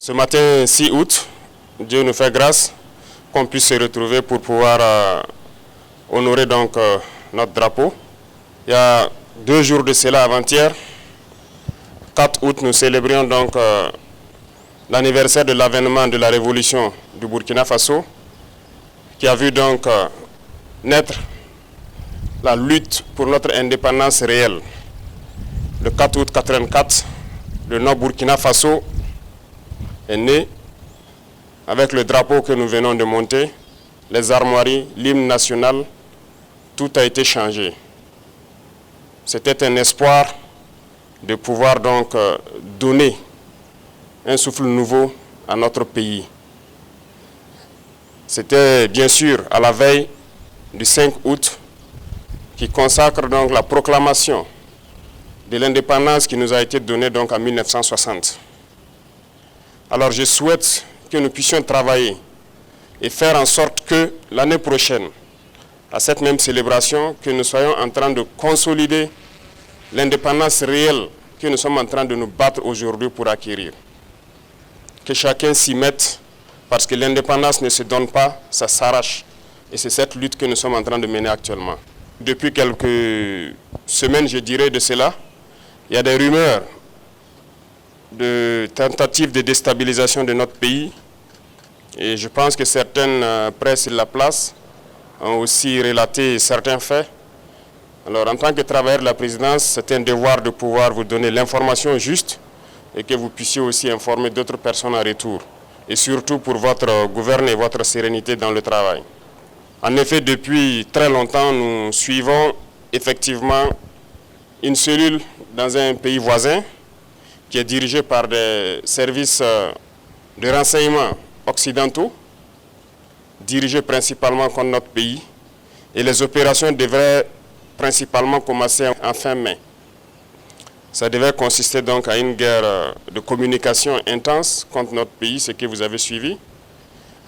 Ce matin 6 août, Dieu nous fait grâce qu'on puisse se retrouver pour pouvoir honorer donc notre drapeau. Il y a 2 jours de cela, avant-hier, 4 août, nous célébrions donc l'anniversaire de l'avènement de la révolution du Burkina Faso, qui a vu donc naître la lutte pour notre indépendance réelle. Le 4 août 1984, le Nord-Burkina Faso est né avec le drapeau que nous venons de monter, les armoiries, l'hymne national, tout a été changé. C'était un espoir de pouvoir donc donner un souffle nouveau à notre pays. C'était bien sûr à la veille du 5 août qui consacre donc la proclamation de l'indépendance qui nous a été donnée donc en 1960. Alors je souhaite que nous puissions travailler et faire en sorte que l'année prochaine, à cette même célébration, que nous soyons en train de consolider l'indépendance réelle que nous sommes en train de nous battre aujourd'hui pour acquérir. Que chacun s'y mette, parce que l'indépendance ne se donne pas, ça s'arrache. Et c'est cette lutte que nous sommes en train de mener actuellement. Depuis quelques semaines, je dirais de cela, il y a des rumeurs de tentatives de déstabilisation de notre pays. Et je pense que certaines presses et la place ont aussi relaté certains faits. Alors, en tant que travailleur de la présidence, c'est un devoir de pouvoir vous donner l'information juste et que vous puissiez aussi informer d'autres personnes en retour. Et surtout pour votre gouvernement et votre sérénité dans le travail. En effet, depuis très longtemps, nous suivons effectivement une cellule dans un pays voisin qui est dirigée par des services de renseignement occidentaux, dirigés principalement contre notre pays. Et les opérations devraient principalement commencer en fin mai. Ça devait consister donc à une guerre de communication intense contre notre pays, ce que vous avez suivi.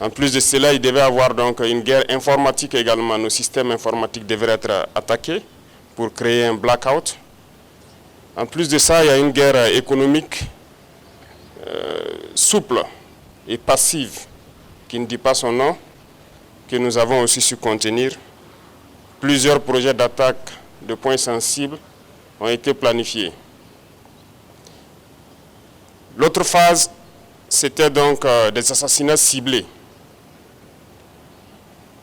En plus de cela, il devait y avoir donc une guerre informatique également. Nos systèmes informatiques devraient être attaqués pour créer un blackout. En plus de ça, il y a une guerre économique souple et passive, qui ne dit pas son nom, que nous avons aussi su contenir. Plusieurs projets d'attaque de points sensibles ont été planifiés. L'autre phase, c'était donc des assassinats ciblés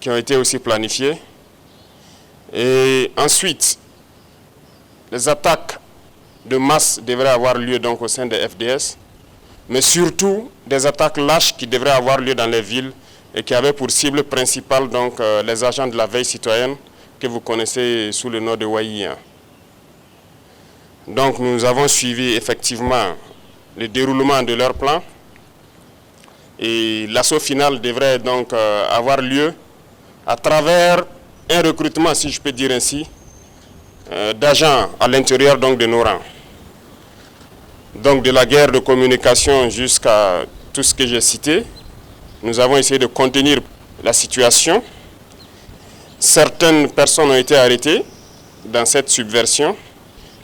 qui ont été aussi planifiés. Et ensuite, les attaques de masse devraient avoir lieu donc au sein des FDS, mais surtout des attaques lâches qui devraient avoir lieu dans les villes et qui avaient pour cible principale donc les agents de la veille citoyenne que vous connaissez sous le nom de Waïa. Donc nous avons suivi effectivement le déroulement de leur plan et l'assaut final devrait donc avoir lieu à travers un recrutement, si je peux dire ainsi, d'agents à l'intérieur donc de nos rangs. Donc de la guerre de communication jusqu'à tout ce que j'ai cité, nous avons essayé de contenir la situation. Certaines personnes ont été arrêtées dans cette subversion.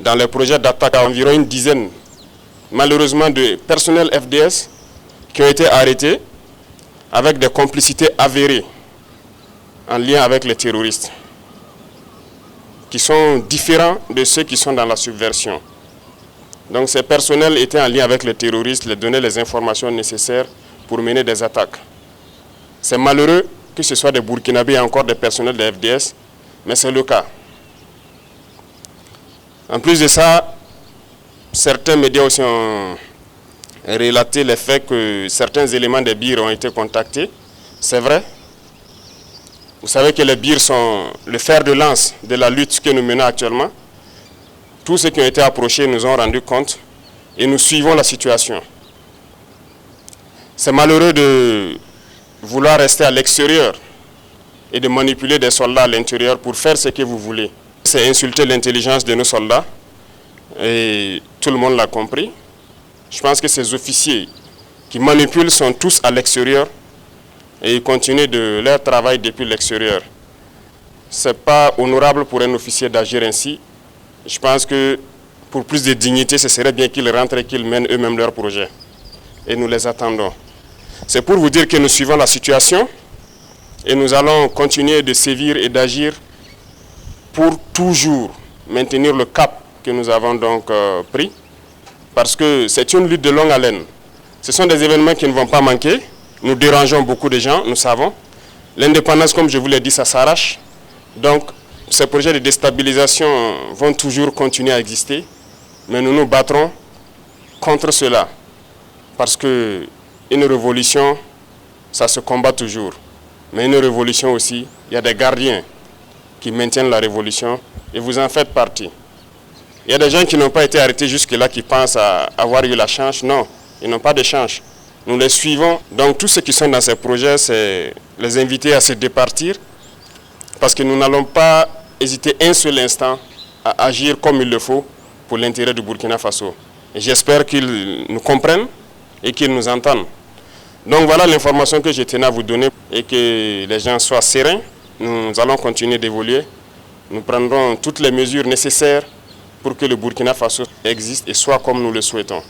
Dans les projets d'attaque, environ une dizaine, malheureusement, de personnels FDS qui ont été arrêtés avec des complicités avérées en lien avec les terroristes, qui sont différents de ceux qui sont dans la subversion. Donc ces personnels étaient en lien avec les terroristes, les donnaient les informations nécessaires pour mener des attaques. C'est malheureux que ce soit des Burkinabés et encore des personnels de FDS, mais c'est le cas. En plus de ça, certains médias aussi ont relaté le fait que certains éléments des BIR ont été contactés. C'est vrai. Vous savez que les BIR sont le fer de lance de la lutte que nous menons actuellement. Tous ceux qui ont été approchés nous ont rendu compte et nous suivons la situation. C'est malheureux de vouloir rester à l'extérieur et de manipuler des soldats à l'intérieur pour faire ce que vous voulez. C'est insulter l'intelligence de nos soldats et tout le monde l'a compris. Je pense que ces officiers qui manipulent sont tous à l'extérieur et ils continuent de leur travail depuis l'extérieur. Ce n'est pas honorable pour un officier d'agir ainsi. Je pense que pour plus de dignité, ce serait bien qu'ils rentrent et qu'ils mènent eux-mêmes leur projet. et nous les attendons. C'est pour vous dire que nous suivons la situation et nous allons continuer de sévir et d'agir pour toujours maintenir le cap que nous avons donc pris, parce que c'est une lutte de longue haleine. Ce sont des événements qui ne vont pas manquer. Nous dérangeons beaucoup de gens, nous savons. L'indépendance, comme je vous l'ai dit, ça s'arrache. Donc, ces projets de déstabilisation vont toujours continuer à exister, mais nous nous battrons contre cela, parce qu'une révolution, ça se combat toujours. Mais une révolution aussi, il y a des gardiens qui maintiennent la révolution et vous en faites partie. Il y a des gens qui n'ont pas été arrêtés jusque-là, qui pensent avoir eu la chance. Non, ils n'ont pas de chance. Nous les suivons. Donc tous ceux qui sont dans ces projets, c'est les inviter à se départir, parce que nous n'allons pas hésiter un seul instant à agir comme il le faut pour l'intérêt du Burkina Faso. Et j'espère qu'ils nous comprennent et qu'ils nous entendent. Donc voilà l'information que je tenais à vous donner, et que les gens soient sereins. Nous allons continuer d'évoluer. Nous prendrons toutes les mesures nécessaires pour que le Burkina Faso existe et soit comme nous le souhaitons.